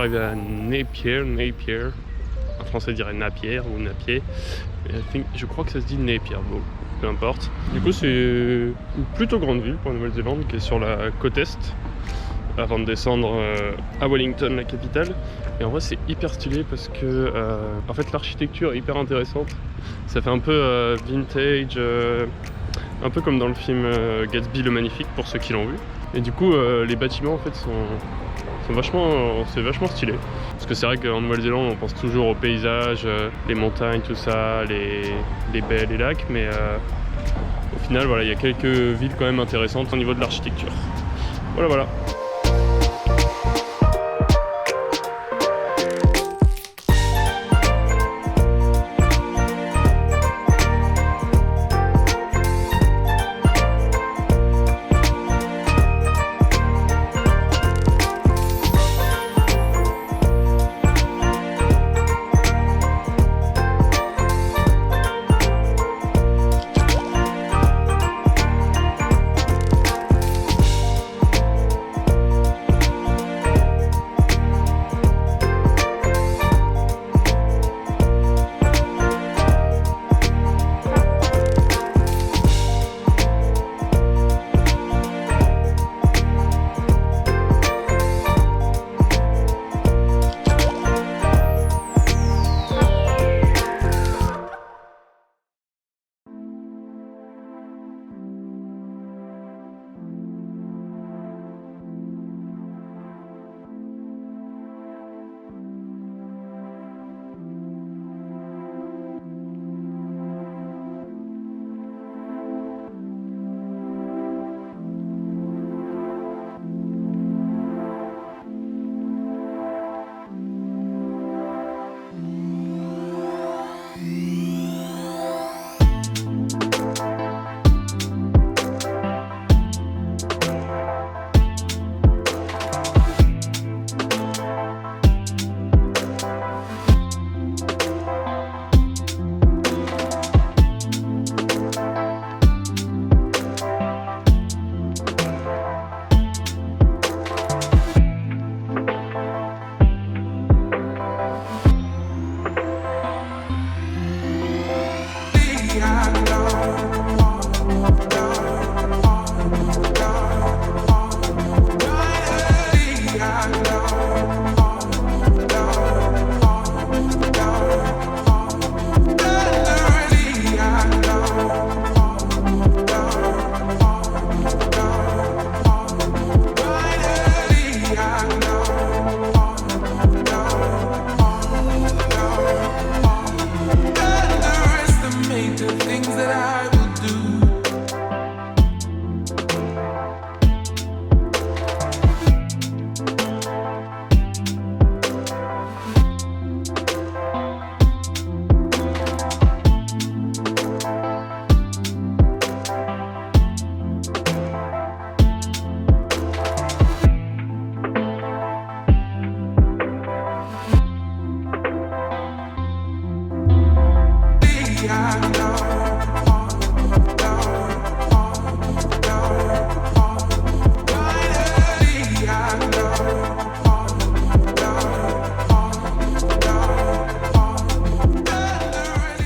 arrivé à Napier. En français dirait Napier ou Napier. Je crois que ça se dit Napier, bon, peu importe. Du coup c'est une plutôt grande ville pour la Nouvelle-Zélande qui est sur la côte est, avant de descendre à Wellington, la capitale. Et en vrai c'est hyper stylé parce que en fait l'architecture est hyper intéressante. Ça fait un peu vintage, un peu comme dans le film Gatsby le Magnifique pour ceux qui l'ont vu. Et du coup les bâtiments en fait c'est vachement stylé. Parce que c'est vrai qu'en Nouvelle-Zélande on pense toujours aux paysages, les montagnes, tout ça, les baies, les lacs, mais au final voilà, il y a quelques villes quand même intéressantes au niveau de l'architecture. Voilà.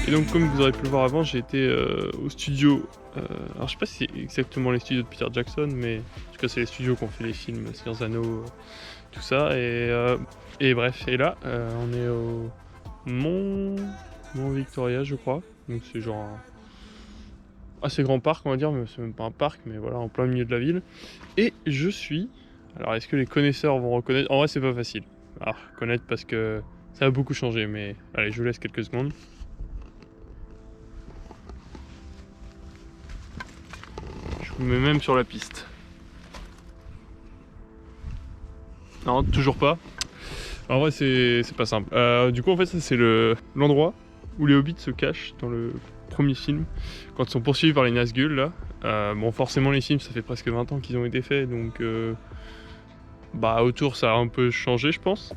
Et donc comme vous aurez pu le voir avant, j'ai été au studio, alors je sais pas si c'est exactement les studios de Peter Jackson, mais en tout cas c'est les studios qui ont fait les films Seigneur des Anneaux, tout ça, et bref, et là on est au Mont Victoria je crois, donc c'est genre un assez grand parc on va dire, mais c'est même pas un parc, mais voilà, en plein milieu de la ville, et je suis, alors est-ce que les connaisseurs vont reconnaître, en vrai c'est pas facile à reconnaître parce que ça a beaucoup changé, mais allez je vous laisse quelques secondes. Mais même sur la piste. Non, toujours pas. En vrai, c'est pas simple. Du coup, en fait, ça c'est l'endroit où les hobbits se cachent dans le premier film, quand ils sont poursuivis par les Nazgûl, là. Bon, forcément, les films, ça fait presque 20 ans qu'ils ont été faits, donc bah autour, ça a un peu changé, je pense.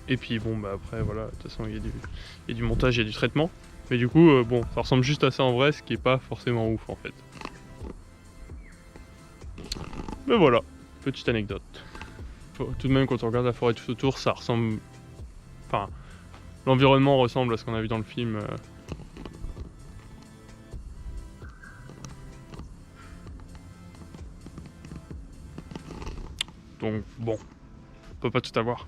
Et puis bon bah après voilà, de toute façon il y a du montage, il y a du traitement. Mais du coup bon, ça ressemble juste à ça en vrai, ce qui est pas forcément ouf en fait. Mais voilà, petite anecdote. Tout de même, quand on regarde la forêt tout autour, ça ressemble... Enfin, l'environnement ressemble à ce qu'on a vu dans le film. Donc bon, on peut pas tout avoir.